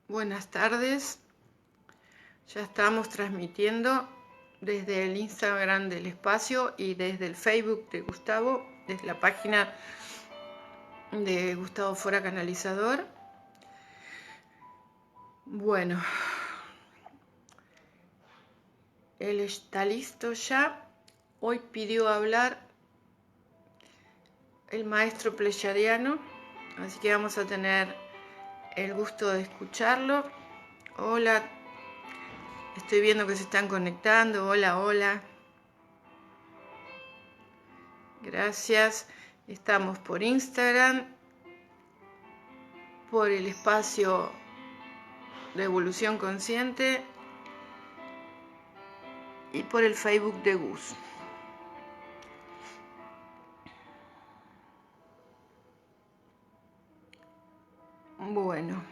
Buenas tardes, ya estamos transmitiendo desde el Instagram del espacio y desde el Facebook de Gustavo, desde la página de Gustavo Fora Canalizador. Bueno, él está listo ya. Hoy pidió hablar el maestro pleyadiano, así que vamos a tener el gusto de escucharlo. Hola, estoy viendo que se están conectando. Hola, hola. Gracias. Estamos por Instagram, por el espacio de Evolución Consciente y por el Facebook de Gus. Bueno,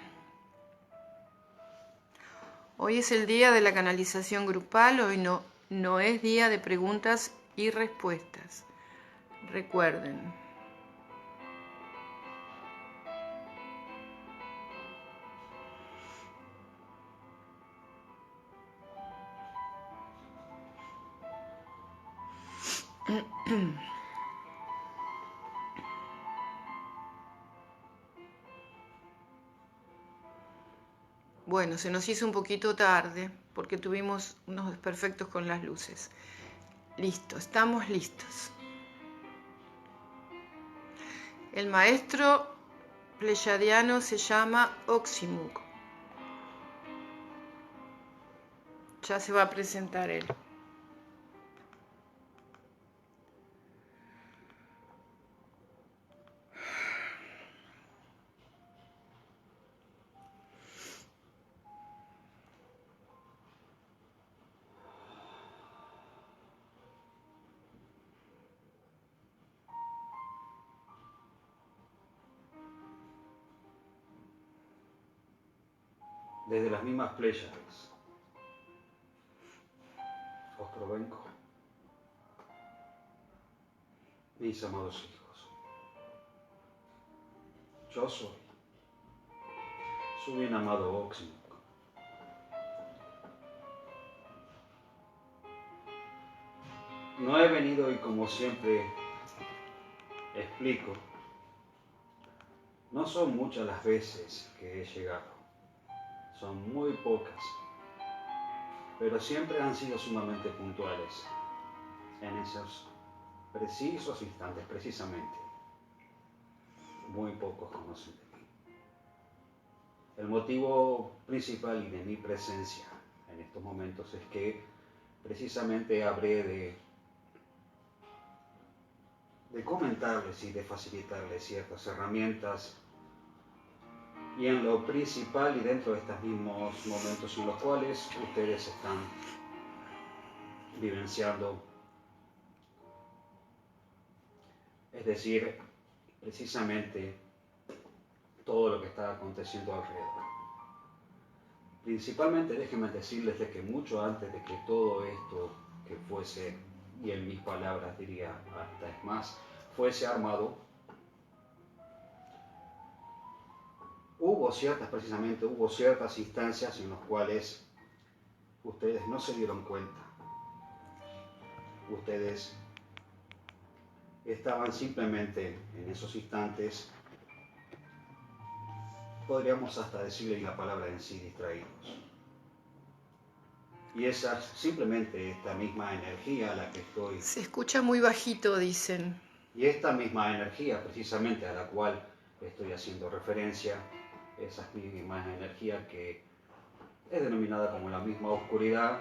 hoy es el día de la canalización grupal, hoy no es día de preguntas y respuestas. Recuerden. Bueno, se nos hizo un poquito tarde porque tuvimos unos desperfectos con las luces. Listo, estamos listos. El maestro pleyadiano se llama Oximuk. Ya se va a presentar él. Desde las mismas Pléyades os provengo, mis amados hijos. Yo soy su bien amado Oximuk. No he venido y como siempre explico, no son muchas las veces que he llegado, son muy pocas, pero siempre han sido sumamente puntuales en esos precisos instantes, precisamente. Muy pocos conocen de mí. El motivo principal y de mi presencia en estos momentos es que precisamente habré de comentarles y de facilitarles ciertas herramientas y en lo principal y dentro de estos mismos momentos en los cuales ustedes están vivenciando, es decir, precisamente todo lo que está aconteciendo alrededor. Principalmente déjenme decirles de que mucho antes de que todo esto que fuese, y en mis palabras diría hasta es más, fuese armado, hubo ciertas instancias en las cuales ustedes no se dieron cuenta. Ustedes estaban simplemente en esos instantes, podríamos hasta decirle la palabra en sí, distraídos. Y esa simplemente esta misma energía a la que estoy. Se escucha muy bajito, dicen. Y esta misma energía precisamente a la cual estoy haciendo referencia, esa misma energía que es denominada como la misma oscuridad,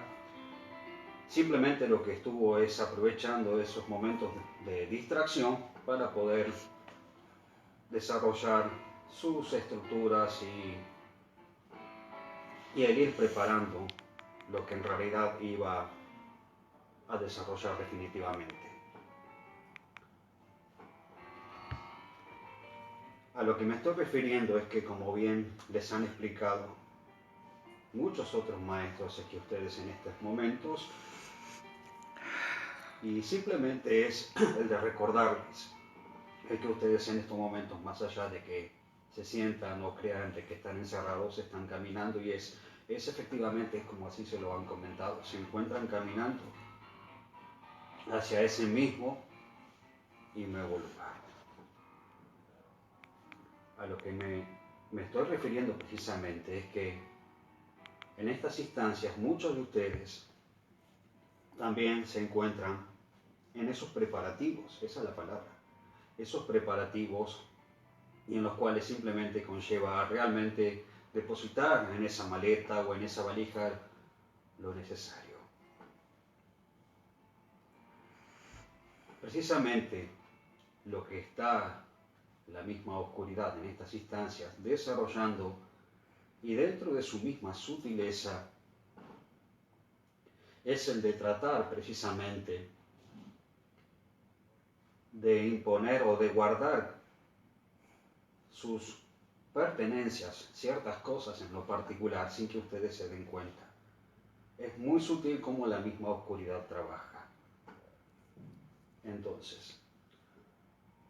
simplemente lo que estuvo es aprovechando esos momentos de distracción para poder desarrollar sus estructuras y el ir preparando lo que en realidad iba a desarrollar definitivamente. A lo que me estoy refiriendo es que, como bien les han explicado muchos otros maestros aquí ustedes en estos momentos, y simplemente es el de recordarles el que ustedes en estos momentos, más allá de que se sientan o crean de que están encerrados, están caminando y es efectivamente como así se lo han comentado, se encuentran caminando hacia ese mismo y nuevo lugar. A lo que me estoy refiriendo precisamente es que en estas instancias muchos de ustedes también se encuentran en esos preparativos, esa es la palabra, esos preparativos y en los cuales simplemente conlleva realmente depositar en esa maleta o en esa valija lo necesario. Precisamente lo que está la misma oscuridad en estas instancias desarrollando y dentro de su misma sutileza es el de tratar precisamente de imponer o de guardar sus pertenencias, ciertas cosas en lo particular, sin que ustedes se den cuenta. Es muy sutil cómo la misma oscuridad trabaja. Entonces,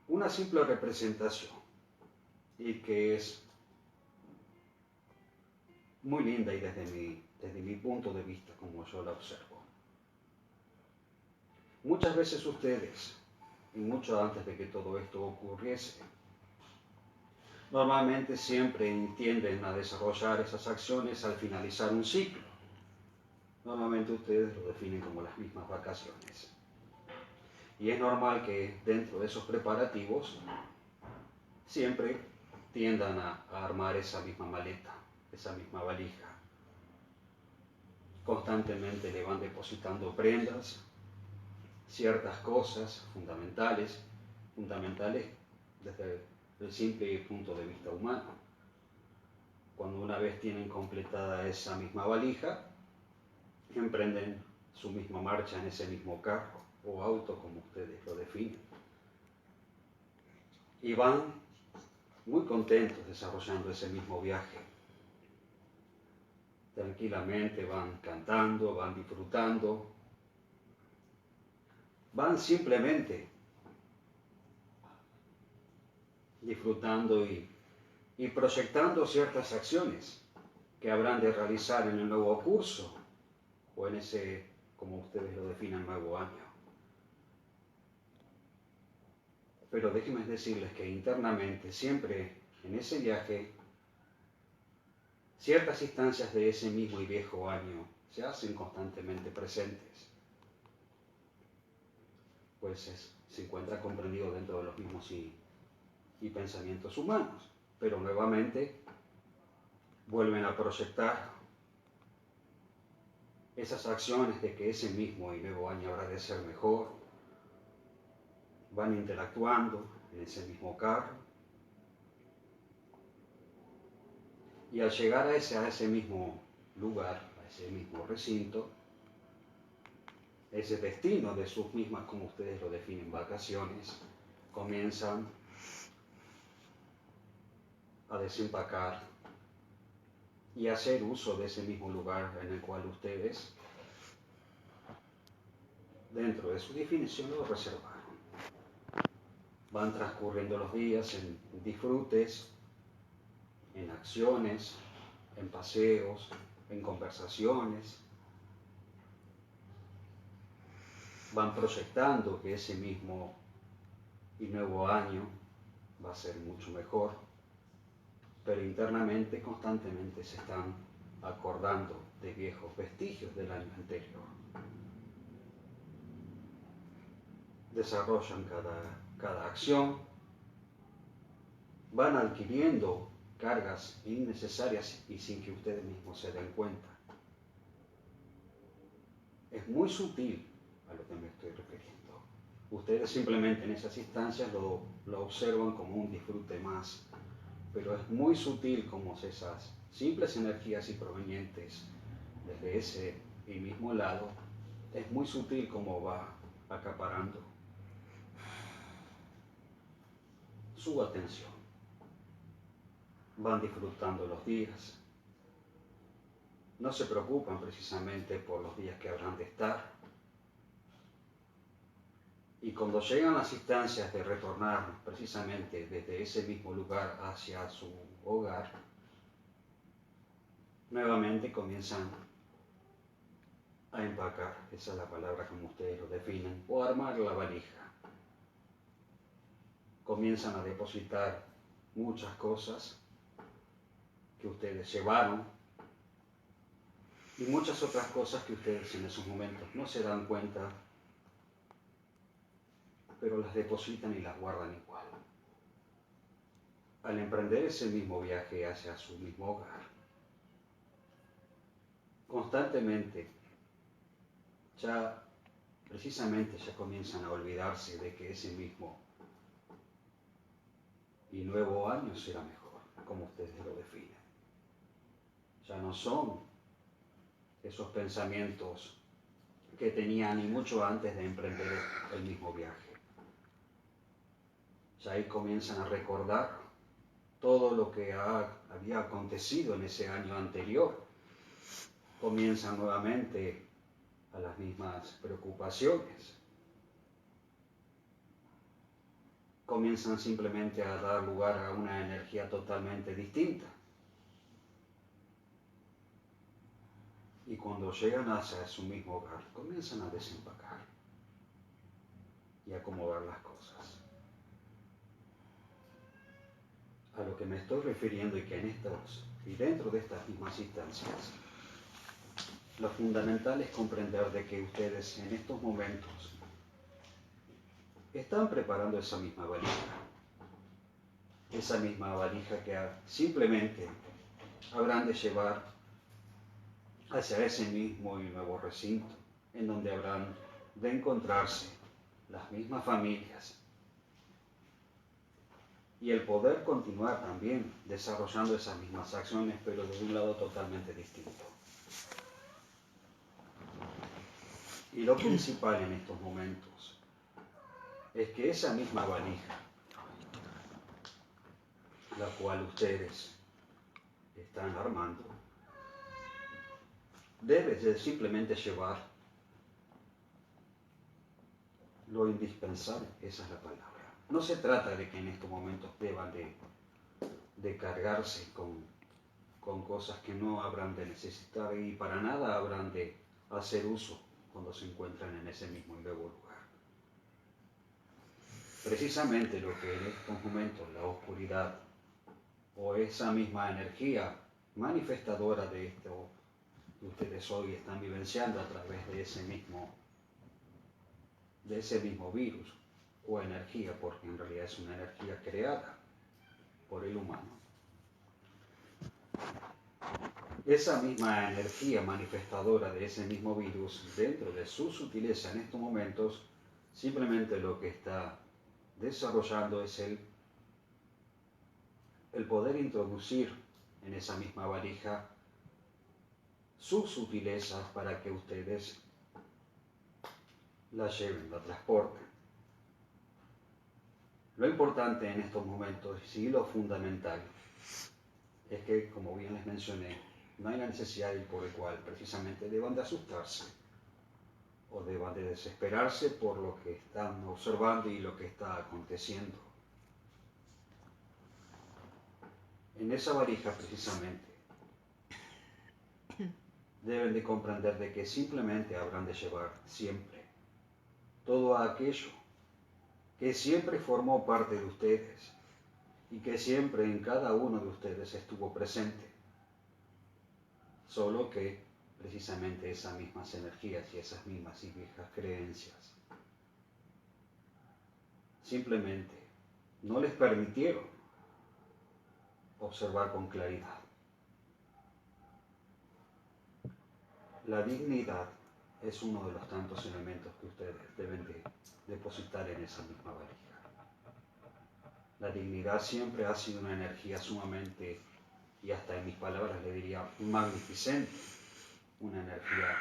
una simple representación, y que es muy linda y desde mi punto de vista, como yo la observo. Muchas veces ustedes, y mucho antes de que todo esto ocurriese, normalmente siempre tienden a desarrollar esas acciones al finalizar un ciclo. Normalmente ustedes lo definen como las mismas vacaciones. Y es normal que dentro de esos preparativos siempre tiendan a armar esa misma maleta, esa misma valija. Constantemente le van depositando prendas, ciertas cosas fundamentales desde el simple punto de vista humano. Cuando una vez tienen completada esa misma valija, emprenden su misma marcha en ese mismo carro o auto, como ustedes lo definen. Y van muy contentos desarrollando ese mismo viaje. Tranquilamente van cantando, van disfrutando, van simplemente disfrutando y proyectando ciertas acciones que habrán de realizar en el nuevo curso o en ese, como ustedes lo definen, nuevo año. Pero déjenme decirles que internamente, siempre en ese viaje, ciertas instancias de ese mismo y viejo año se hacen constantemente presentes, pues se encuentra comprendido dentro de los mismos y pensamientos humanos, pero nuevamente vuelven a proyectar esas acciones de que ese mismo y nuevo año habrá de ser mejor, van interactuando en ese mismo carro y al llegar a ese mismo lugar, a ese mismo recinto, ese destino de sus mismas, como ustedes lo definen, vacaciones, comienzan a desempacar y hacer uso de ese mismo lugar en el cual ustedes, dentro de su definición, lo reservaron. Van transcurriendo los días en disfrutes, en acciones, en paseos, en conversaciones. Van proyectando que ese mismo y nuevo año va a ser mucho mejor, pero internamente constantemente se están acordando de viejos vestigios del año anterior. Desarrollan cada acción, van adquiriendo cargas innecesarias y sin que ustedes mismos se den cuenta. Es muy sutil a lo que me estoy refiriendo. Ustedes simplemente en esas instancias lo observan como un disfrute más, pero es muy sutil como esas simples energías y provenientes desde ese y mismo lado, es muy sutil como va acaparando su atención. Van disfrutando los días. No se preocupan precisamente por los días que habrán de estar. Y cuando llegan las instancias de retornar precisamente desde ese mismo lugar hacia su hogar, nuevamente comienzan a empacar, esa es la palabra como ustedes lo definen, o armar la valija. Comienzan a depositar muchas cosas que ustedes llevaron y muchas otras cosas que ustedes en esos momentos no se dan cuenta, pero las depositan y las guardan igual. Al emprender ese mismo viaje hacia su mismo hogar, constantemente ya precisamente ya comienzan a olvidarse de que ese mismo y nuevo año será mejor, como ustedes lo definen. Ya no son esos pensamientos que tenían y mucho antes de emprender el mismo viaje. Ya ahí comienzan a recordar todo lo que había acontecido en ese año anterior. Comienzan nuevamente a las mismas preocupaciones. Comienzan simplemente a dar lugar a una energía totalmente distinta. Y cuando llegan hacia su mismo hogar, comienzan a desempacar y acomodar las cosas. A lo que me estoy refiriendo y que en estos y dentro de estas mismas instancias, lo fundamental es comprender de que ustedes en estos momentos están preparando esa misma valija que simplemente habrán de llevar hacia ese mismo y nuevo recinto, en donde habrán de encontrarse las mismas familias y el poder continuar también desarrollando esas mismas acciones, pero de un lado totalmente distinto. Y lo principal en estos momentos es que esa misma valija, la cual ustedes están armando, debe de simplemente llevar lo indispensable, esa es la palabra. No se trata de que en estos momentos deban de cargarse con cosas que no habrán de necesitar y para nada habrán de hacer uso cuando se encuentran en ese mismo y nuevo lugar. Precisamente lo que en estos momentos la oscuridad o esa misma energía manifestadora de esto que ustedes hoy están vivenciando a través de ese mismo virus o energía, porque en realidad es una energía creada por el humano. Esa misma energía manifestadora de ese mismo virus, dentro de su sutileza en estos momentos, simplemente lo que está desarrollando es el poder introducir en esa misma valija sus sutilezas para que ustedes la lleven, la transporten. Lo importante en estos momentos y lo fundamental es que, como bien les mencioné, no hay la necesidad por el cual precisamente deban de asustarse o deban de desesperarse por lo que están observando y lo que está aconteciendo. En esa valija precisamente deben de comprender de que simplemente habrán de llevar siempre todo aquello que siempre formó parte de ustedes y que siempre en cada uno de ustedes estuvo presente. Solo que precisamente esas mismas energías y esas mismas y viejas creencias simplemente no les permitieron observar con claridad. La dignidad es uno de los tantos elementos que ustedes deben de depositar en esa misma valija. La dignidad siempre ha sido una energía sumamente, y hasta en mis palabras le diría, magnificente, una energía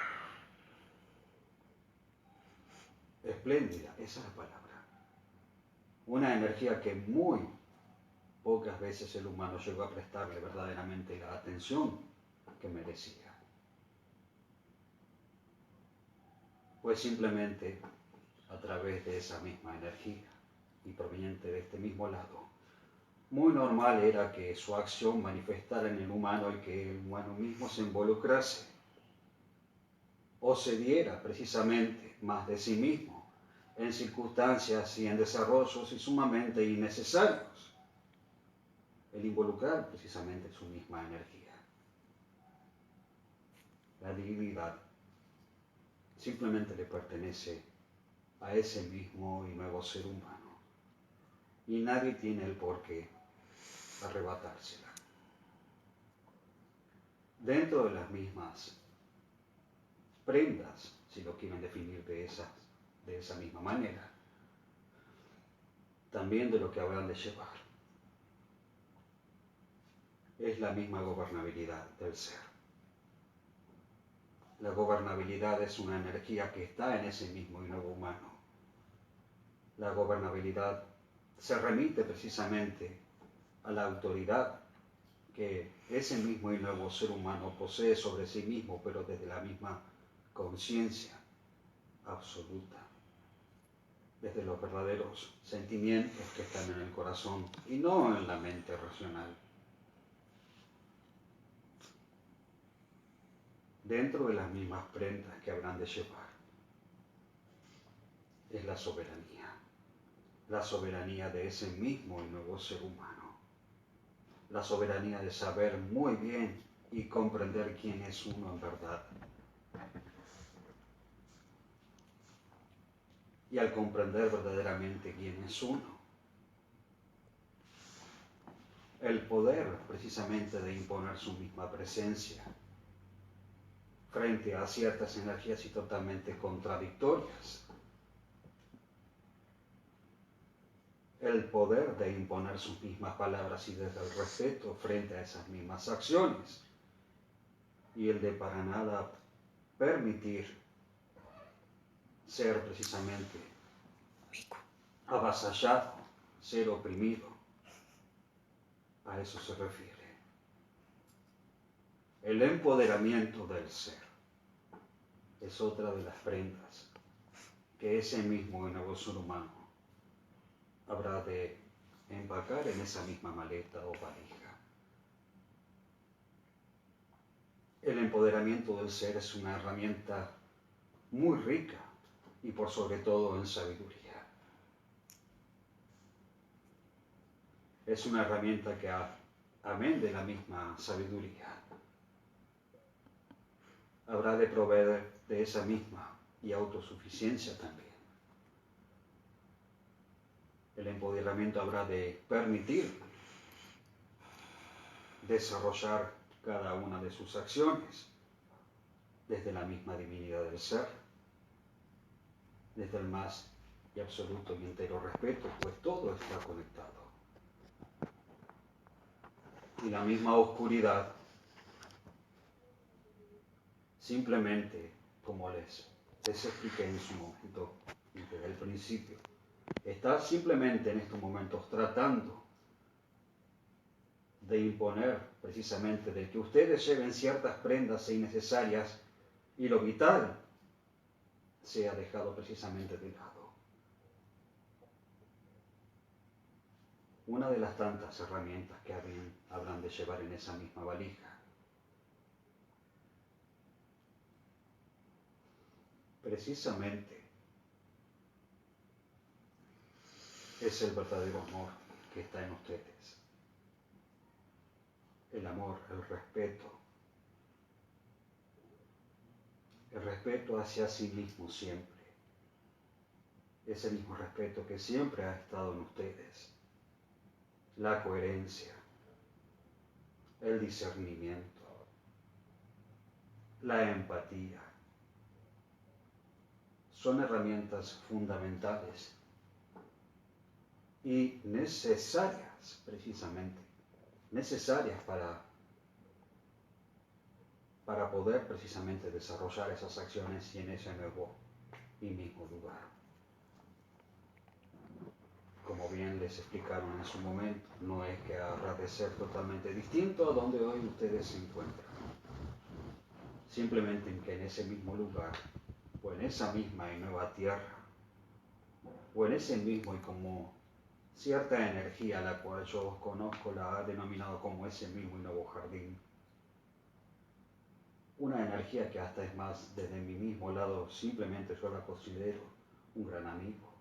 espléndida, esa es la palabra. Una energía que muy pocas veces el humano llegó a prestarle verdaderamente la atención que merecía. Pues simplemente a través de esa misma energía y proveniente de este mismo lado. Muy normal era que su acción manifestara en el humano y que el humano mismo se involucrase o se diera precisamente más de sí mismo en circunstancias y en desarrollos y sumamente innecesarios. El involucrar precisamente su misma energía. La divinidad simplemente le pertenece a ese mismo y nuevo ser humano. Y nadie tiene el por qué arrebatársela. Dentro de las mismas prendas, si lo quieren definir de esa misma manera, también de lo que habrán de llevar, es la misma gobernabilidad del ser. La gobernabilidad es una energía que está en ese mismo y nuevo humano. La gobernabilidad se remite precisamente a la autoridad que ese mismo y nuevo ser humano posee sobre sí mismo, pero desde la misma conciencia absoluta, desde los verdaderos sentimientos que están en el corazón y no en la mente racional. Dentro de las mismas prendas que habrán de llevar es la soberanía de ese mismo y nuevo ser humano, la soberanía de saber muy bien y comprender quién es uno en verdad. Y al comprender verdaderamente quién es uno, el poder precisamente de imponer su misma presencia frente a ciertas energías y totalmente contradictorias, el poder de imponer sus mismas palabras y desde el respeto frente a esas mismas acciones, y el de para nada permitir ser precisamente avasallado, ser oprimido. A eso se refiere. El empoderamiento del ser es otra de las prendas que ese mismo y nuevo ser humano habrá de empacar en esa misma maleta o valija. El empoderamiento del ser es una herramienta muy rica y por sobre todo en sabiduría. Es una herramienta que, amén de la misma sabiduría, habrá de proveer de esa misma y autosuficiencia también. El empoderamiento habrá de permitir desarrollar cada una de sus acciones desde la misma divinidad del ser, desde el más y absoluto y entero respeto, pues todo está conectado. Y la misma oscuridad, simplemente, como les expliqué en su momento, desde el principio, está simplemente en estos momentos tratando de imponer precisamente de que ustedes lleven ciertas prendas innecesarias y lo vital sea dejado precisamente de lado. Una de las tantas herramientas que habrán de llevar en esa misma valija precisamente es el verdadero amor que está en ustedes. El amor, el respeto hacia sí mismo siempre. Ese mismo respeto que siempre ha estado en ustedes. La coherencia, el discernimiento, la empatía, son herramientas fundamentales y necesarias, precisamente, necesarias para poder precisamente desarrollar esas acciones y en ese nuevo y mismo lugar. Como bien les explicaron en su momento, no es que habrá de ser totalmente distinto a donde hoy ustedes se encuentran. Simplemente en que en ese mismo lugar o en esa misma y nueva tierra o en ese mismo y como cierta energía, la cual yo conozco, la ha denominado como ese mismo y nuevo jardín. Una energía que hasta es más, desde mi mismo lado, simplemente yo la considero un gran amigo.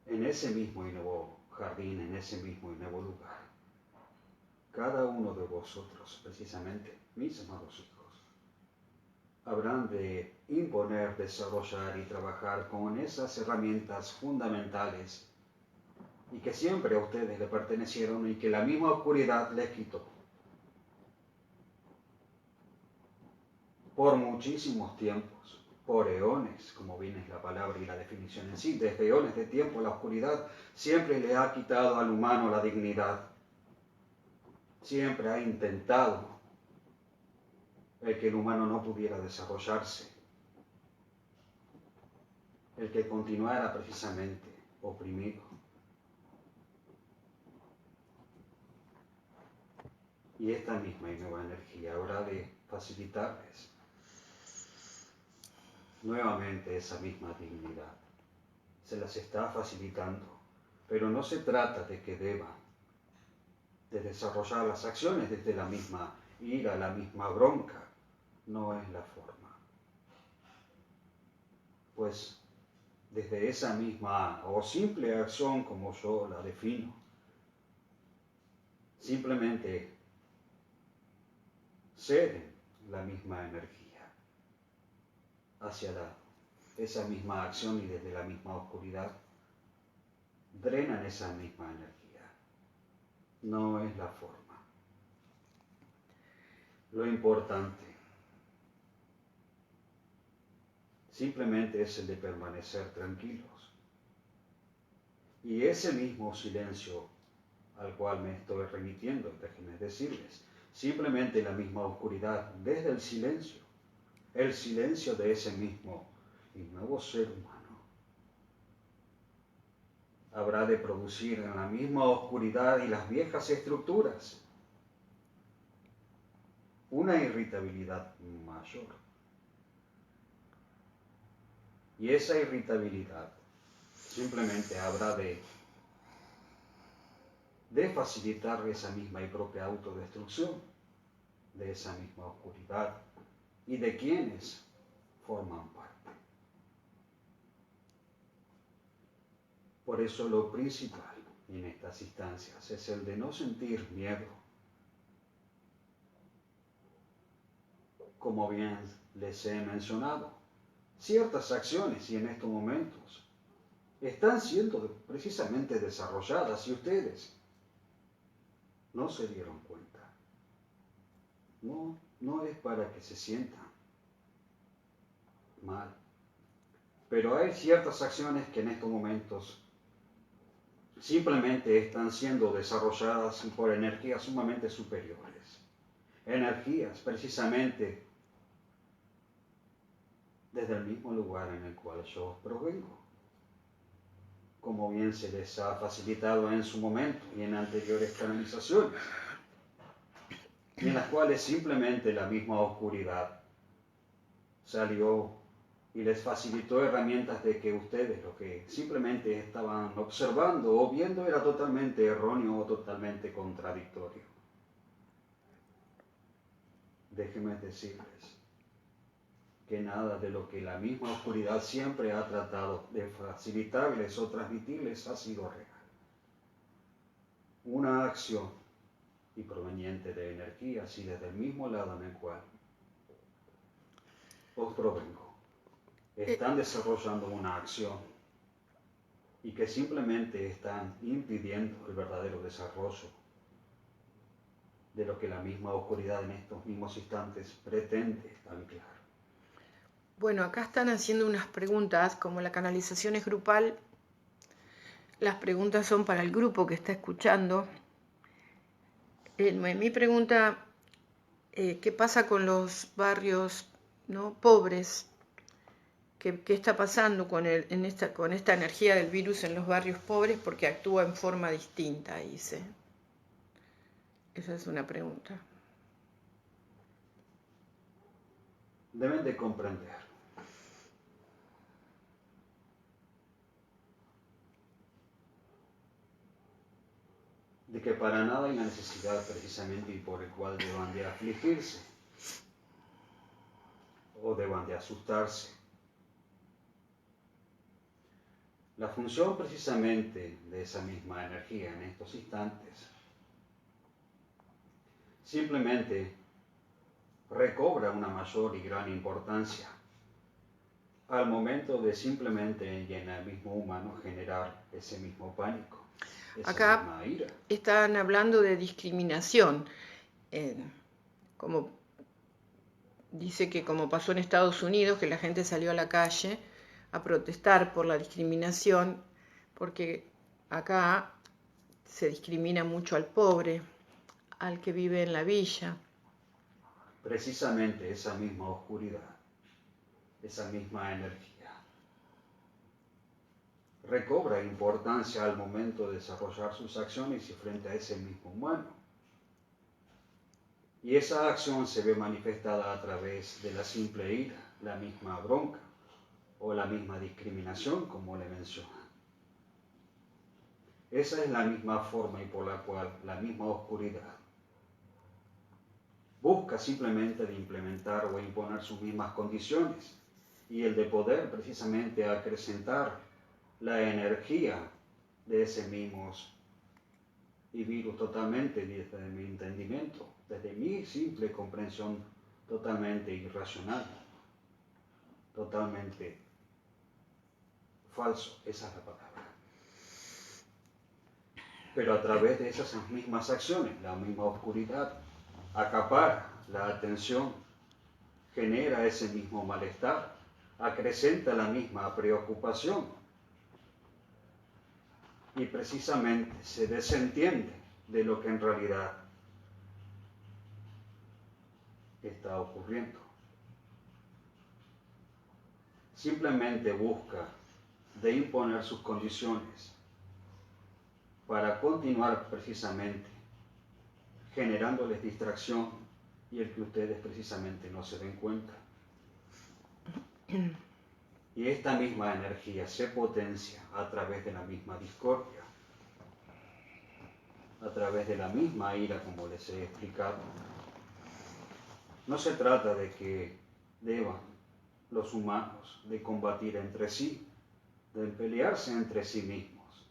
En ese mismo y nuevo jardín, en ese mismo y nuevo lugar, cada uno de vosotros, precisamente mis amados hijos, habrán de imponer, desarrollar y trabajar con esas herramientas fundamentales y que siempre a ustedes le pertenecieron y que la misma oscuridad les quitó. Por muchísimos tiempos, por eones, como bien es la palabra y la definición en sí, desde eones de tiempo la oscuridad siempre le ha quitado al humano la dignidad. Siempre ha intentado el que el humano no pudiera desarrollarse, el que continuara precisamente oprimido. Y esta misma y nueva energía habrá de facilitarles nuevamente esa misma dignidad. Se las está facilitando, pero no se trata de que deban de desarrollar las acciones desde la misma ira, la misma bronca. No es la forma. Pues desde esa misma o simple acción, como yo la defino, simplemente ceden la misma energía hacia esa misma acción y desde la misma oscuridad drenan esa misma energía. No es la forma. Lo importante simplemente es el de permanecer tranquilos. Y ese mismo silencio al cual me estoy remitiendo, déjenme decirles, simplemente la misma oscuridad desde el silencio de ese mismo y nuevo ser humano, habrá de producir en la misma oscuridad y las viejas estructuras una irritabilidad mayor. Y esa irritabilidad simplemente habrá de facilitar esa misma y propia autodestrucción de esa misma oscuridad y de quienes forman parte. Por eso lo principal en estas instancias es el de no sentir miedo. Como bien les he mencionado, ciertas acciones y en estos momentos están siendo precisamente desarrolladas y ustedes no se dieron cuenta. No es para que se sientan mal. Pero hay ciertas acciones que en estos momentos simplemente están siendo desarrolladas por energías sumamente superiores. Energías precisamente desde el mismo lugar en el cual yo provengo. Como bien se les ha facilitado en su momento y en anteriores canalizaciones, y en las cuales simplemente la misma oscuridad salió y les facilitó herramientas de que ustedes lo que simplemente estaban observando o viendo era totalmente erróneo o totalmente contradictorio. Déjenme decirles que nada de lo que la misma oscuridad siempre ha tratado de facilitarles o transmitirles ha sido real. Una acción y proveniente de energías y desde el mismo lado en el cual os provengo, están desarrollando una acción y que simplemente están impidiendo el verdadero desarrollo de lo que la misma oscuridad en estos mismos instantes pretende anclar. Bueno, acá están haciendo unas preguntas, como la canalización es grupal, las preguntas son para el grupo que está escuchando. Mi pregunta, ¿qué pasa con los barrios, ¿no?, pobres? ¿Qué está pasando con esta energía del virus en los barrios pobres? Porque actúa en forma distinta, dice. Esa es una pregunta. Deben de comprender de que para nada hay una necesidad precisamente y por el cual deban de afligirse o deban de asustarse. La función precisamente de esa misma energía en estos instantes simplemente recobra una mayor y gran importancia al momento de simplemente y en el mismo humano generar ese mismo pánico, esa Acá misma ira. están hablando de discriminación, como dice que como pasó en Estados Unidos, que la gente salió a la calle a protestar por la discriminación, porque acá se discrimina mucho al pobre, al que vive en la villa. Precisamente esa misma oscuridad, esa misma energía, recobra importancia al momento de desarrollar sus acciones y frente a ese mismo humano. Y esa acción se ve manifestada a través de la simple ira, la misma bronca o la misma discriminación, como le menciona. Esa es la misma forma y por la cual la misma oscuridad busca simplemente de implementar o imponer sus mismas condiciones y el de poder precisamente acrecentar la energía de ese mismo y virus totalmente desde mi entendimiento, desde mi simple comprensión totalmente irracional, totalmente falso, esa es la palabra. Pero a través de esas mismas acciones, la misma oscuridad acapara la atención, genera ese mismo malestar, acrecenta la misma preocupación y precisamente se desentiende de lo que en realidad está ocurriendo. Simplemente busca de imponer sus condiciones para continuar precisamente generándoles distracción y el que ustedes precisamente no se den cuenta. Y esta misma energía se potencia a través de la misma discordia, a través de la misma ira, como les he explicado. No se trata de que deban los humanos de combatir entre sí, de pelearse entre sí mismos,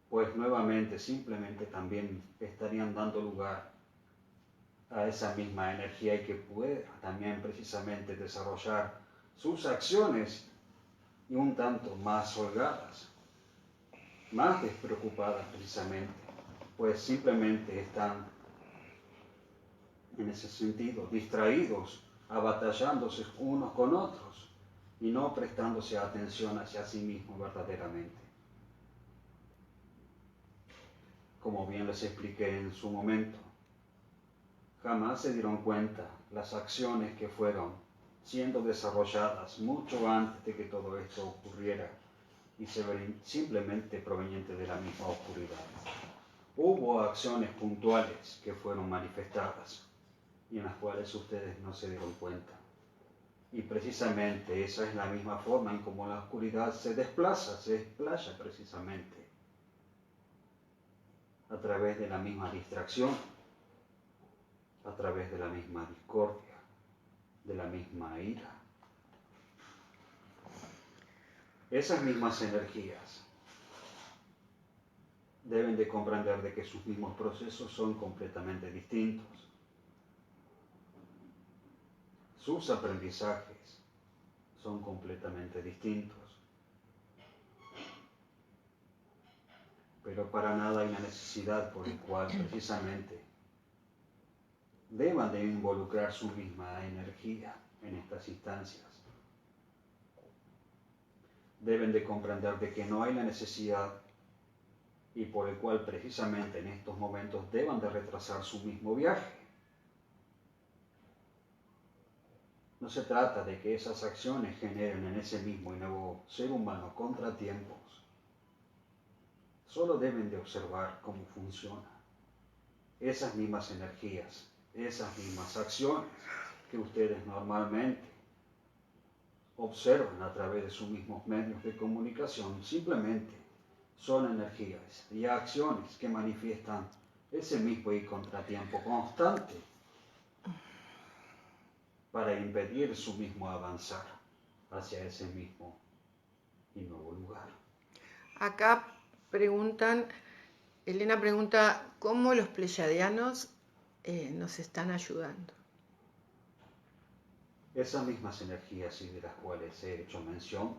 pues nuevamente simplemente también estarían dando lugar a esa misma energía y que pueda también precisamente desarrollar sus acciones y un tanto más holgadas, más despreocupadas precisamente, pues simplemente están en ese sentido distraídos, abatallándose unos con otros y no prestándose atención hacia sí mismos verdaderamente. Como bien les expliqué en su momento, jamás se dieron cuenta las acciones que fueron siendo desarrolladas mucho antes de que todo esto ocurriera y se ven simplemente provenientes de la misma oscuridad. Hubo acciones puntuales que fueron manifestadas y en las cuales ustedes no se dieron cuenta. Y precisamente esa es la misma forma en cómo la oscuridad se desplaza, se desplaya precisamente a través de la misma distracción, a través de la misma discordia, de la misma ira. Esas mismas energías deben de comprender de que sus mismos procesos son completamente distintos. Sus aprendizajes son completamente distintos. Pero para nada hay una necesidad por la cual precisamente deban de involucrar su misma energía en estas instancias. Deben de comprender de que no hay la necesidad y por el cual precisamente en estos momentos deban de retrasar su mismo viaje. No se trata de que esas acciones generen en ese mismo y nuevo ser humano contratiempos. Solo deben de observar cómo funciona. Esas mismas energías, esas mismas acciones que ustedes normalmente observan a través de sus mismos medios de comunicación, simplemente son energías y acciones que manifiestan ese mismo y contratiempo constante para impedir su mismo avanzar hacia ese mismo y nuevo lugar. Acá preguntan, Elena pregunta, ¿cómo los pleyadianos nos están ayudando? Esas mismas energías y de las cuales he hecho mención,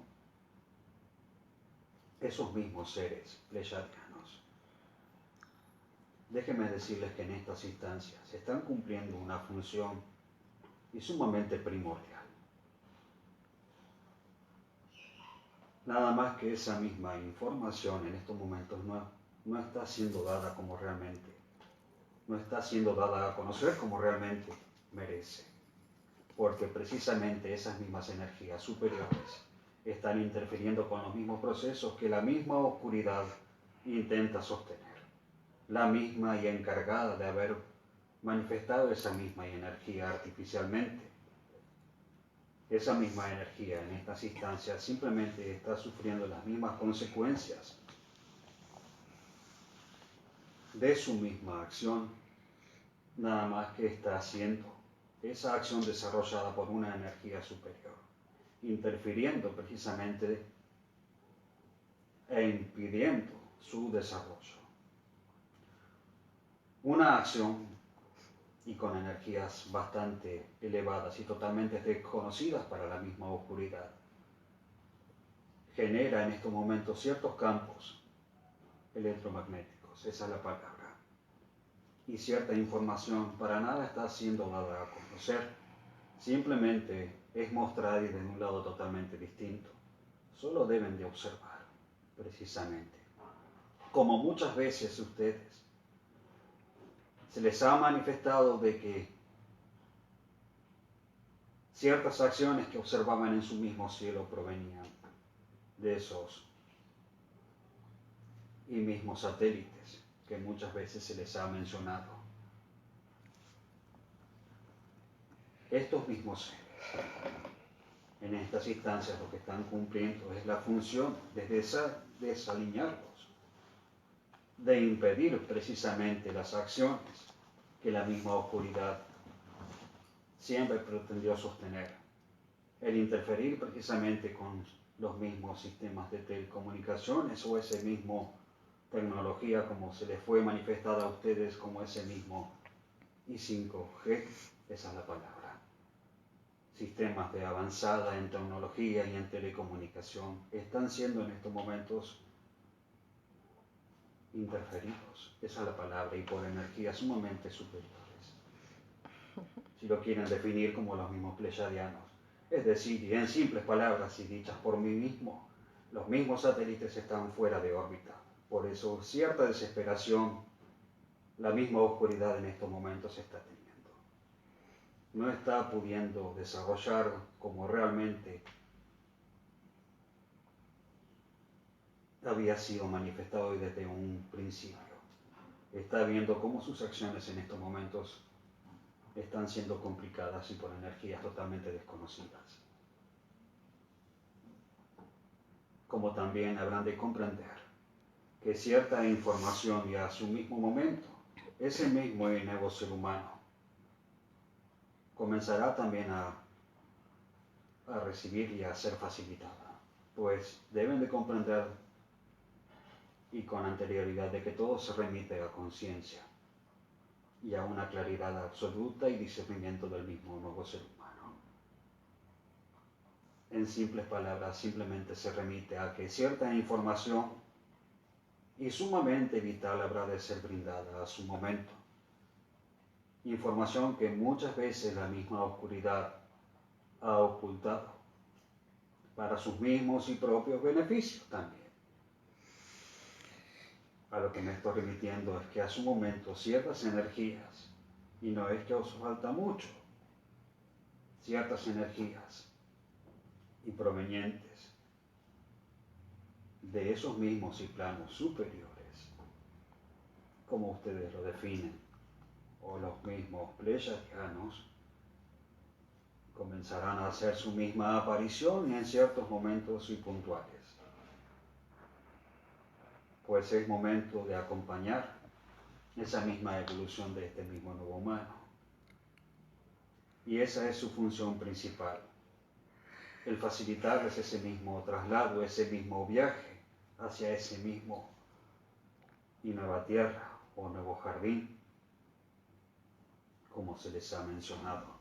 esos mismos seres pleyadianos, déjenme decirles que en estas instancias están cumpliendo una función y sumamente primordial. Nada más que esa misma información en estos momentos no está siendo dada como realmente, no está siendo dada a conocer como realmente merece. Porque precisamente esas mismas energías superiores están interfiriendo con los mismos procesos que la misma oscuridad intenta sostener. La misma y encargada de haber manifestado esa misma energía artificialmente. Esa misma energía en estas instancias simplemente está sufriendo las mismas consecuencias de su misma acción, nada más que está haciendo esa acción desarrollada por una energía superior, interfiriendo precisamente e impidiendo su desarrollo. Una acción y con energías bastante elevadas y totalmente desconocidas para la misma oscuridad, genera en estos momentos ciertos campos electromagnéticos, esa es la palabra, y cierta información para nada está siendo dada a conocer, simplemente es mostrada desde un lado totalmente distinto. Solo deben de observar, precisamente, como muchas veces ustedes se les ha manifestado de que ciertas acciones que observaban en su mismo cielo provenían de esos y mismos satélites que muchas veces se les ha mencionado. Estos mismos seres, en estas instancias, lo que están cumpliendo es la función de desalinearlos, de impedir precisamente las acciones que la misma oscuridad siempre pretendió sostener, el interferir precisamente con los mismos sistemas de telecomunicaciones o ese mismo tecnología como se les fue manifestada a ustedes como ese mismo I5G, esa es la palabra. Sistemas de avanzada en tecnología y en telecomunicación están siendo en estos momentos interferidos, esa es la palabra, y por energías sumamente superiores. Si lo quieren definir como los mismos pleyadianos. Es decir, y en simples palabras y dichas por mí mismo, los mismos satélites están fuera de órbita. Por eso cierta desesperación, la misma oscuridad en estos momentos está teniendo. No está pudiendo desarrollar como realmente había sido manifestado desde un principio. Está viendo cómo sus acciones en estos momentos están siendo complicadas y por energías totalmente desconocidas. Como también habrán de comprender que cierta información y a su mismo momento, ese mismo y nuevo ser humano comenzará también a recibir y a ser facilitada, pues deben de comprender y con anterioridad de que todo se remite a conciencia y a una claridad absoluta y discernimiento del mismo nuevo ser humano. En simples palabras, simplemente se remite a que cierta información y sumamente vital habrá de ser brindada a su momento. Información que muchas veces la misma oscuridad ha ocultado para sus mismos y propios beneficios también. A lo que me estoy remitiendo es que a su momento ciertas energías, y no es que os falta mucho, ciertas energías y provenientes de esos mismos y planos superiores, como ustedes lo definen, o los mismos pleyadianos, comenzarán a hacer su misma aparición en ciertos momentos y puntuales. pues es momento de acompañar esa misma evolución de este mismo nuevo humano. Y esa es su función principal, el facilitarles ese mismo traslado, ese mismo viaje hacia ese mismo y nueva tierra o nuevo jardín, como se les ha mencionado.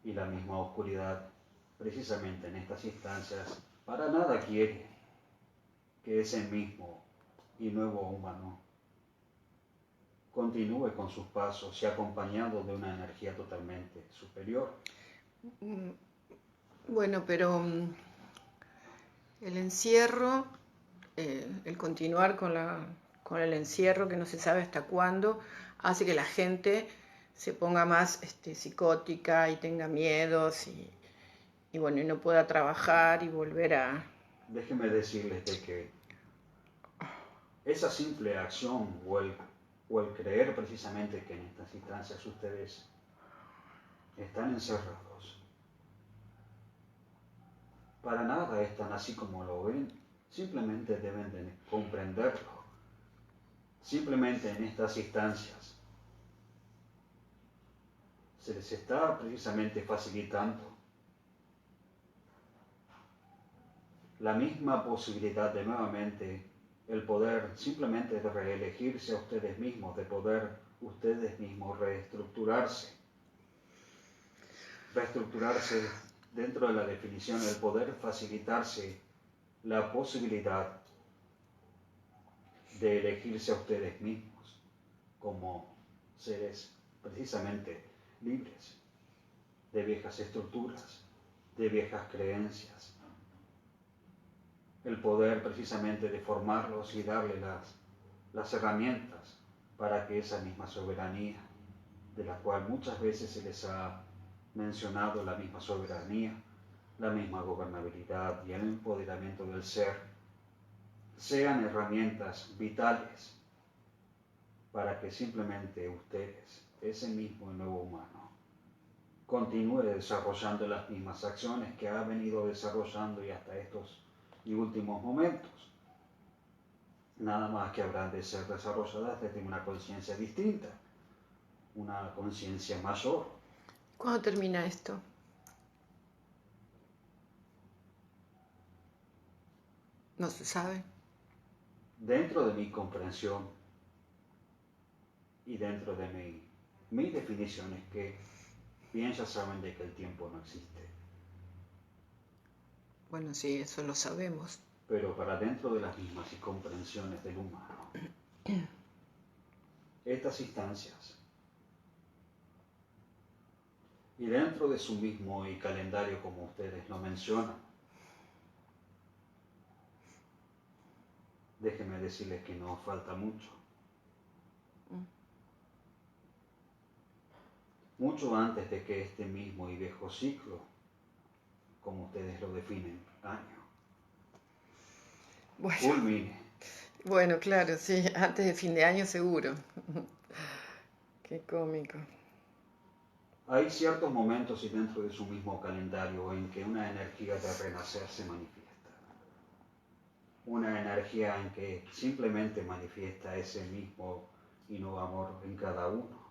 Y la misma oscuridad, precisamente en estas instancias, para nada quiere que ese mismo y nuevo humano continúe con sus pasos y acompañado de una energía totalmente superior. Bueno, pero el encierro, el continuar con el encierro, que no se sabe hasta cuándo, hace que la gente se ponga más psicótica y tenga miedos y bueno, y no pueda trabajar y volver a... Déjenme decirles de que esa simple acción o el creer precisamente que en estas instancias ustedes están encerrados, para nada están así como lo ven, simplemente deben de comprenderlo. Simplemente en estas instancias se les está precisamente facilitando la misma posibilidad de nuevamente el poder simplemente de reelegirse a ustedes mismos, de poder ustedes mismos reestructurarse dentro de la definición, el poder facilitarse la posibilidad de elegirse a ustedes mismos como seres precisamente libres de viejas estructuras, de viejas creencias, el poder precisamente de formarlos y darle las herramientas para que esa misma soberanía, de la cual muchas veces se les ha mencionado la misma soberanía, la misma gobernabilidad y el empoderamiento del ser, sean herramientas vitales para que simplemente ustedes, ese mismo nuevo humano, continúe desarrollando las mismas acciones que ha venido desarrollando y hasta estos y últimos momentos. Nada más que habrán de ser desarrolladas desde una conciencia distinta, una conciencia mayor. ¿Cuándo termina esto? No se sabe. Dentro de mi comprensión y dentro de mi definición es que bien ya saben de que el tiempo no existe. Bueno, sí, eso lo sabemos. Pero para dentro de las mismas y comprensiones del humano, estas instancias y dentro de su mismo y calendario como ustedes lo mencionan, déjenme decirles que no falta mucho. Mucho antes de que este mismo y viejo ciclo, como ustedes lo definen, año, culmine. Bueno, claro, sí, antes de fin de año seguro. Qué cómico. Hay ciertos momentos y dentro de su mismo calendario en que una energía de renacer se manifiesta. Una energía en que simplemente manifiesta ese mismo y nuevo amor en cada uno.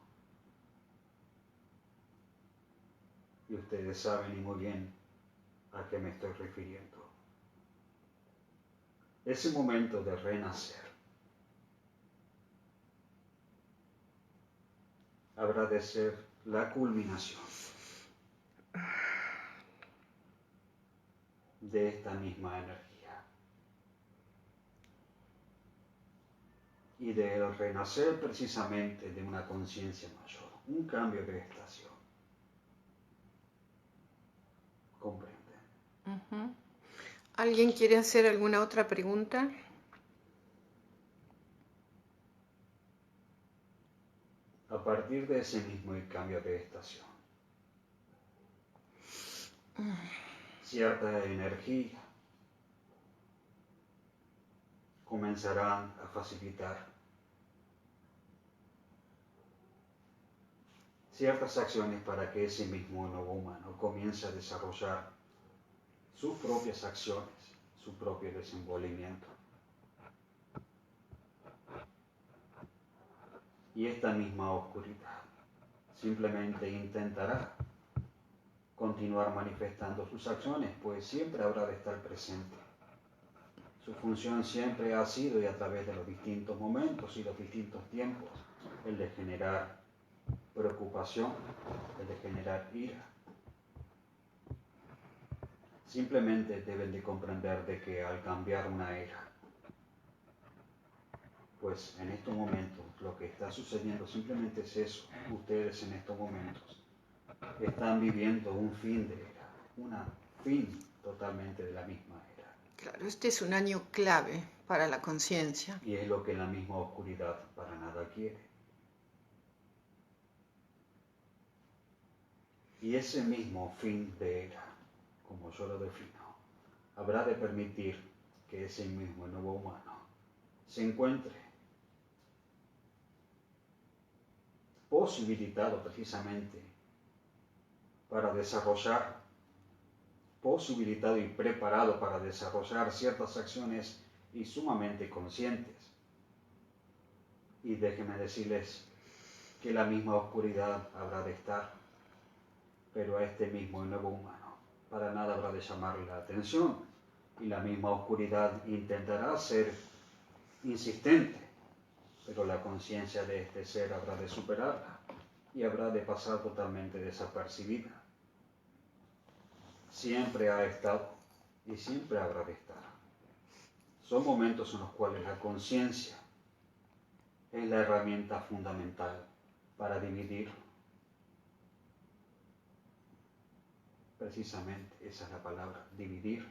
Y ustedes saben y muy bien a qué me estoy refiriendo. Ese momento de renacer habrá de ser la culminación de esta misma energía y del renacer precisamente de una conciencia mayor, un cambio de estación. ¿Comprenden? Uh-huh. ¿Alguien quiere hacer alguna otra pregunta? A partir de ese mismo cambio de estación, cierta energía comenzarán a facilitar ciertas acciones para que ese mismo nuevo humano comience a desarrollar sus propias acciones, su propio desenvolvimiento. Y esta misma oscuridad simplemente intentará continuar manifestando sus acciones, pues siempre habrá de estar presente. Su función siempre ha sido, y a través de los distintos momentos y los distintos tiempos, el de generar preocupación, el de generar ira. Simplemente deben de comprender de que al cambiar una era, pues en estos momentos lo que está sucediendo simplemente es eso. Ustedes en estos momentos están viviendo un fin de era, un fin totalmente de la misma era. Claro, este es un año clave para la conciencia. Y es lo que la misma oscuridad para nada quiere. Y ese mismo fin de era, como yo lo defino, habrá de permitir que ese mismo nuevo humano se encuentre posibilitado precisamente para desarrollar, posibilitado y preparado para desarrollar ciertas acciones y sumamente conscientes. Y déjenme decirles que la misma oscuridad habrá de estar, pero a este mismo nuevo humano para nada habrá de llamarle la atención, y la misma oscuridad intentará ser insistente, pero la conciencia de este ser habrá de superarla y habrá de pasar totalmente desapercibida. Siempre ha estado y siempre habrá de estar. Son momentos en los cuales la conciencia es la herramienta fundamental para dividir. Precisamente esa es la palabra, dividir.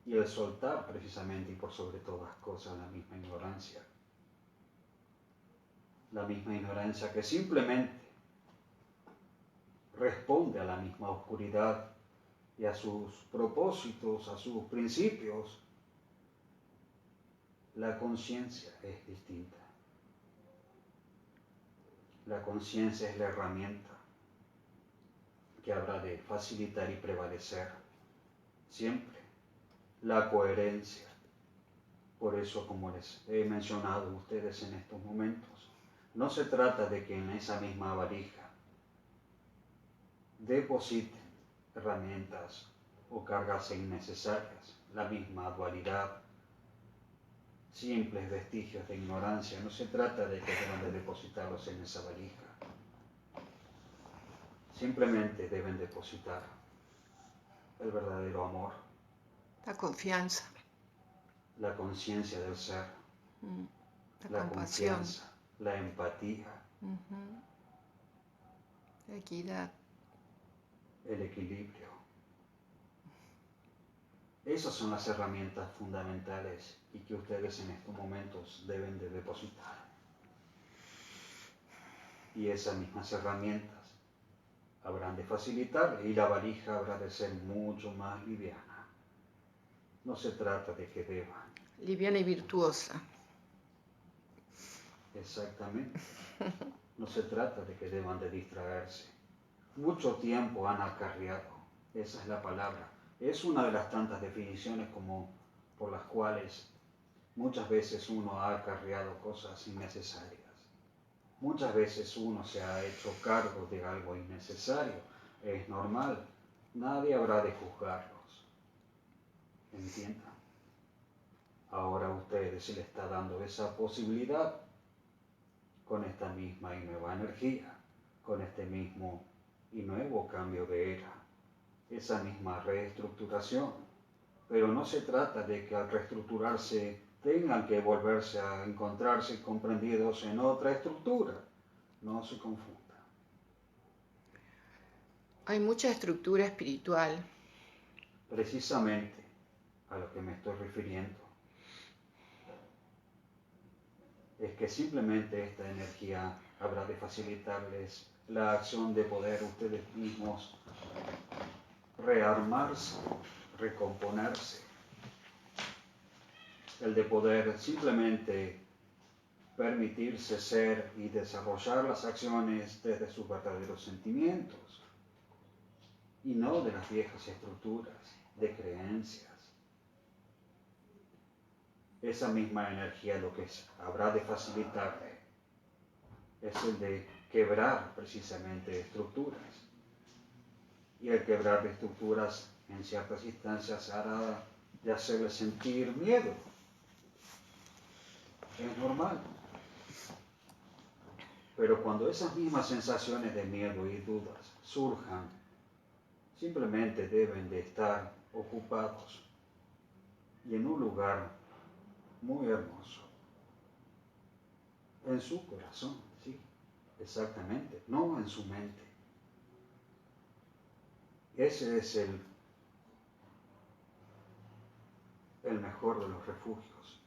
Y el soltar precisamente y por sobre todas las cosas la misma ignorancia. La misma ignorancia que simplemente responde a la misma oscuridad y a sus propósitos, a sus principios. La conciencia es distinta. La conciencia es la herramienta que habrá de facilitar y prevalecer siempre la coherencia. Por eso, como les he mencionado a ustedes en estos momentos, no se trata de que en esa misma valija depositen herramientas o cargas innecesarias, la misma dualidad, simples vestigios de ignorancia. No se trata de que deban de depositarlos en esa valija. Simplemente deben depositar el verdadero amor, La confianza, la conciencia del ser, la compasión, confianza, la empatía, la equidad. el equilibrio. Esas son las herramientas fundamentales y que ustedes en estos momentos deben de depositar. Y esas mismas herramientas habrán de facilitar y la valija habrá de ser mucho más liviana. No se trata de que deban. Liviana y virtuosa. Exactamente. No se trata de que deban de distraerse. Mucho tiempo han acarreado, esa es la palabra. Es una de las tantas definiciones por las cuales muchas veces uno ha acarreado cosas innecesarias. Muchas veces uno se ha hecho cargo de algo innecesario. Es normal. Nadie habrá de juzgarlos. ¿Entiendan? Ahora a ustedes se les está dando esa posibilidad con esta misma y nueva energía, con este mismo y nuevo cambio de era, esa misma reestructuración. Pero no se trata de que al reestructurarse tengan que volverse a encontrarse comprendidos en otra estructura. No se confunda. Hay mucha estructura espiritual. Precisamente a lo que me estoy refiriendo es que simplemente esta energía habrá de facilitarles la acción de poder ustedes mismos rearmarse, recomponerse, el de poder simplemente permitirse ser y desarrollar las acciones desde sus verdaderos sentimientos y no de las viejas estructuras de creencias. Esa misma energía lo que habrá de facilitarle es el de quebrar precisamente estructuras. Y el quebrar de estructuras en ciertas instancias hará de hacerle sentir miedo. Es normal. Pero cuando esas mismas sensaciones de miedo y dudas surjan, simplemente deben de estar ocupados y en un lugar muy hermoso. En su corazón, sí, exactamente, no en su mente. Ese es el mejor de los refugios,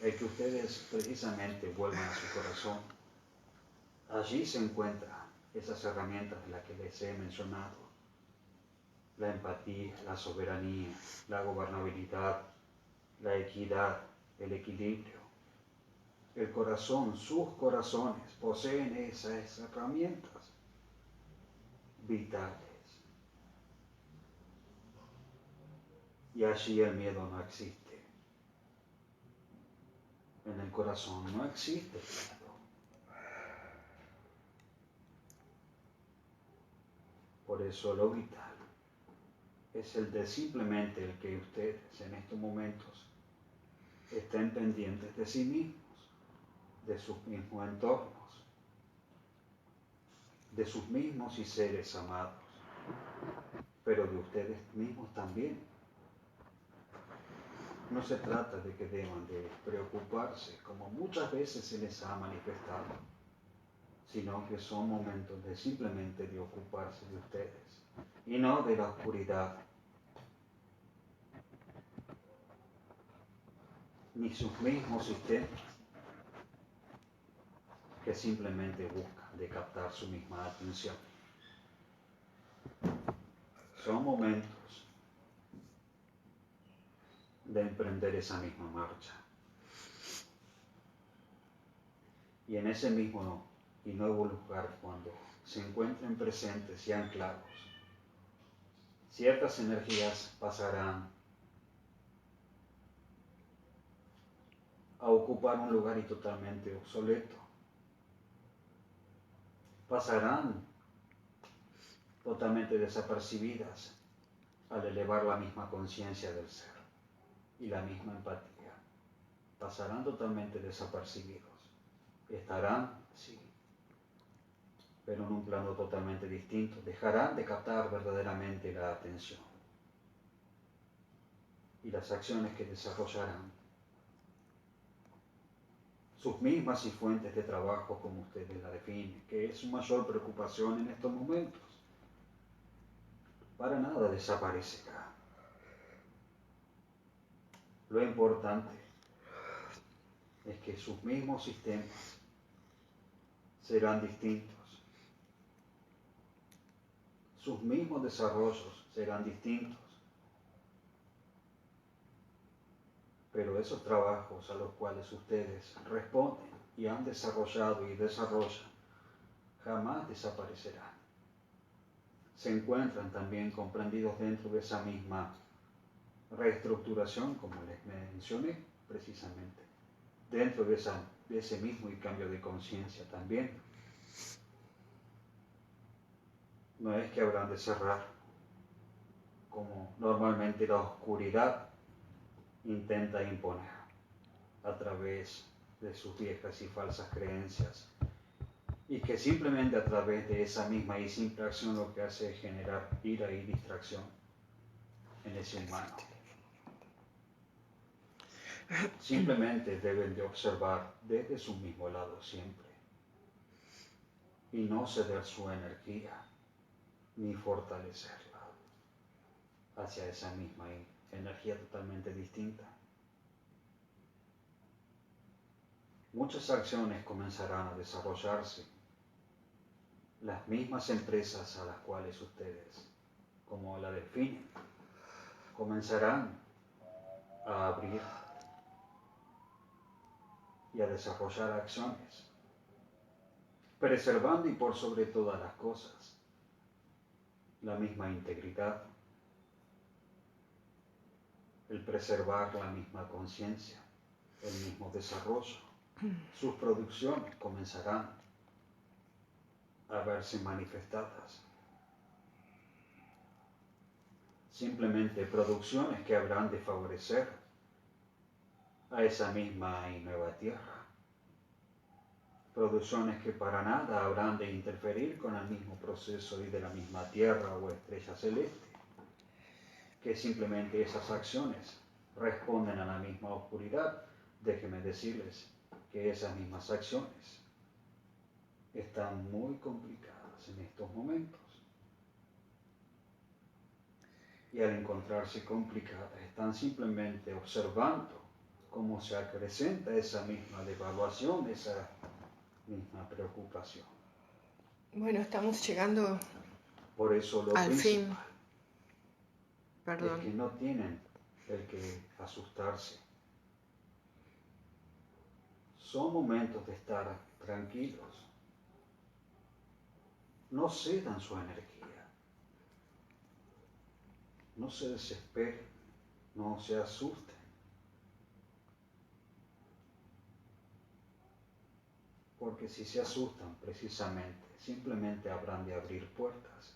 el que ustedes precisamente vuelvan a su corazón. Allí se encuentran esas herramientas de las que les he mencionado: la empatía, la soberanía, la gobernabilidad, la equidad, el equilibrio. El corazón, sus corazones poseen esas herramientas vitales. Y allí el miedo no existe. En el corazón no existe miedo. Por eso lo vital es el de simplemente el que ustedes en estos momentos estén pendientes de sí mismos, de sus mismos entornos, de sus mismos y seres amados, pero de ustedes mismos también. No se trata de que deban de preocuparse, como muchas veces se les ha manifestado, sino que son momentos de simplemente de ocuparse de ustedes y no de la oscuridad, ni sus mismos sistemas que simplemente buscan de captar su misma atención. Son momentos de emprender esa misma marcha. Y en ese mismo y nuevo lugar, cuando se encuentren presentes y anclados, ciertas energías pasarán a ocupar un lugar y totalmente obsoleto. Pasarán totalmente desapercibidas al elevar la misma conciencia del ser y la misma empatía. Pasarán totalmente desapercibidos. Estarán, sí, pero en un plano totalmente distinto. Dejarán de captar verdaderamente la atención. Y las acciones que desarrollarán, sus mismas y fuentes de trabajo, como ustedes la definen, que es su mayor preocupación en estos momentos, para nada desaparecerá. Lo importante es que sus mismos sistemas serán distintos, sus mismos desarrollos serán distintos, pero esos trabajos a los cuales ustedes responden y han desarrollado y desarrollan jamás desaparecerán. Se encuentran también comprendidos dentro de esa misma reestructuración, como les mencioné precisamente, dentro de ese mismo y cambio de conciencia también. No es que habrán de cerrar, como normalmente la oscuridad intenta imponer a través de sus viejas y falsas creencias, y que simplemente a través de esa misma y simple acción lo que hace es generar ira y distracción en ese humano. Simplemente deben de observar desde su mismo lado siempre y no ceder su energía ni fortalecerla hacia esa misma energía totalmente distinta. Muchas acciones comenzarán a desarrollarse. Las mismas empresas a las cuales ustedes, como la definen, comenzarán a abrir y a desarrollar acciones, preservando y por sobre todas las cosas la misma integridad, el preservar la misma conciencia, el mismo desarrollo. Sus producciones comenzarán a verse manifestadas. Simplemente producciones que habrán de favorecer a esa misma y nueva tierra. Producciones que para nada habrán de interferir con el mismo proceso y de la misma tierra o estrella celeste, que simplemente esas acciones responden a la misma oscuridad. Déjenme decirles que esas mismas acciones están muy complicadas en estos momentos. Y al encontrarse complicadas, están simplemente observando cómo se acrecenta esa misma devaluación, esa misma preocupación. Bueno, estamos llegando Por eso lo al fin. principal Perdón. es que no tienen el que asustarse. Son momentos de estar tranquilos. No cedan su energía. No se desesperen. No se asusten. Porque si se asustan precisamente, simplemente habrán de abrir puertas.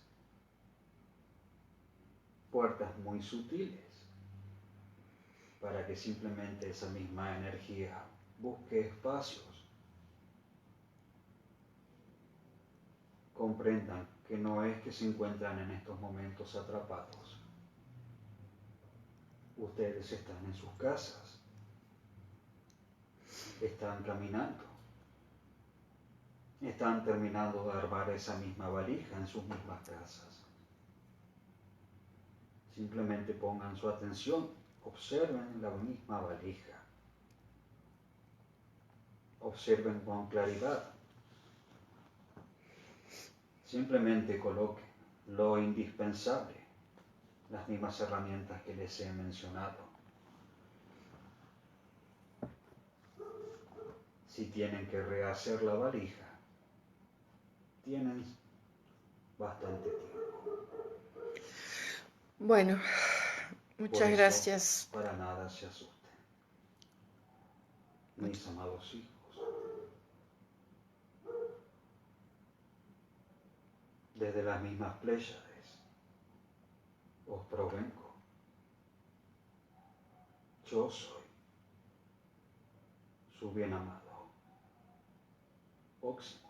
Puertas muy sutiles, para que simplemente esa misma energía busque espacios. Comprendan que no es que se encuentran en estos momentos atrapados. Ustedes están en sus casas, están caminando, están terminando de armar esa misma valija en sus mismas casas. Simplemente pongan su atención, observen la misma valija, observen con claridad. Simplemente coloquen lo indispensable, las mismas herramientas que les he mencionado. Si tienen que rehacer la valija, tienen bastante tiempo. Bueno, Por muchas eso, gracias. para nada se asusten. Mis amados hijos, desde las mismas Pléyades os provengo. Yo soy su bien amado Oximuk.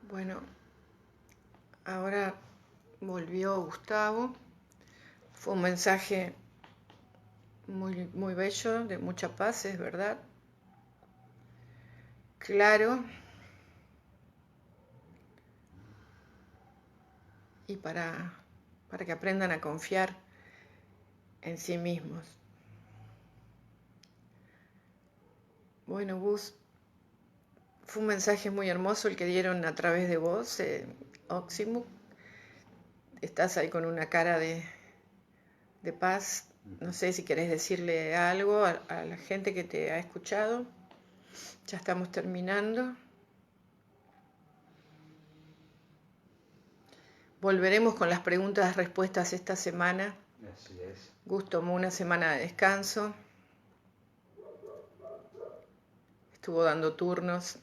Bueno, ahora volvió Gustavo. Fue un mensaje muy, muy bello, de mucha paz, es verdad. Claro. Y para que aprendan a confiar en sí mismos. Bueno, Gus, fue un mensaje muy hermoso el que dieron a través de vos, Oximuk. Estás ahí con una cara de paz. No sé si querés decirle algo a la gente que te ha escuchado. Ya estamos terminando. Volveremos con las preguntas y respuestas esta semana. Así es. Gus tomó una semana de descanso. Estuvo dando turnos.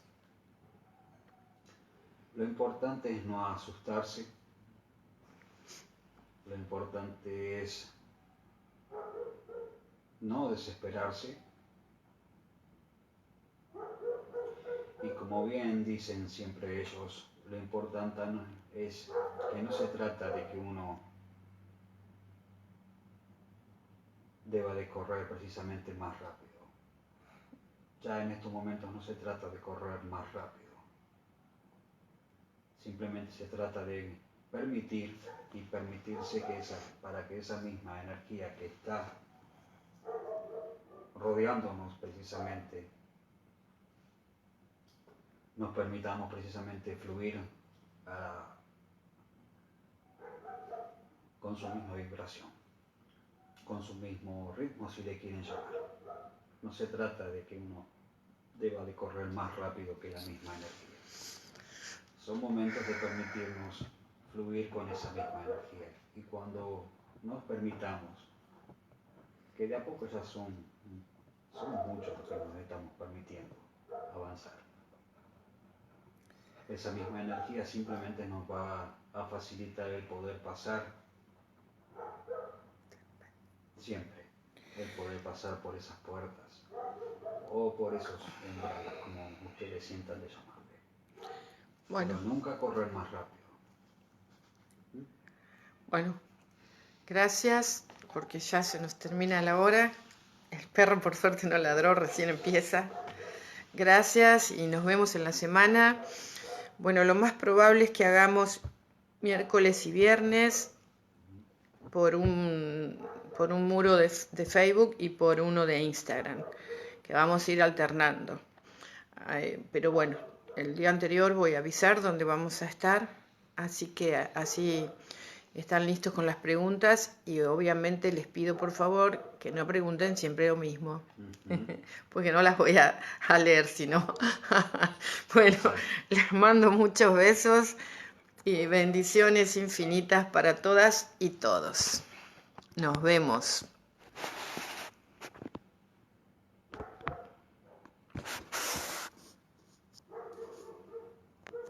Lo importante es no asustarse. Lo importante es no desesperarse. Y como bien dicen siempre ellos, lo importante es que no se trata de que uno deba de correr precisamente más rápido. Ya en estos momentos no se trata de correr más rápido. Simplemente se trata de permitir y permitirse que para que esa misma energía que está rodeándonos precisamente, nos permitamos precisamente fluir con su misma vibración, con su mismo ritmo, si le quieren llamar. No se trata de que uno deba de correr más rápido que la misma energía. Son momentos de permitirnos fluir con esa misma energía. Y cuando nos permitamos, que de a poco ya son muchos los que nos estamos permitiendo avanzar, esa misma energía simplemente nos va a facilitar el poder pasar, siempre, el poder pasar por esas puertas o por esos umbrales, como ustedes sientan de llamarle. Bueno. Pero nunca correr más rápido. Bueno, gracias, porque ya se nos termina la hora. El perro por suerte no ladró, recién empieza. Gracias y nos vemos en la semana. Bueno, lo más probable es que hagamos miércoles y viernes por un muro de Facebook y por uno de Instagram, que vamos a ir alternando. Pero bueno, el día anterior voy a avisar dónde vamos a estar, así que así están listos con las preguntas y obviamente les pido por favor que no pregunten siempre lo mismo, porque no las voy a leer, sino. Bueno, les mando muchos besos y bendiciones infinitas para todas y todos. Nos vemos.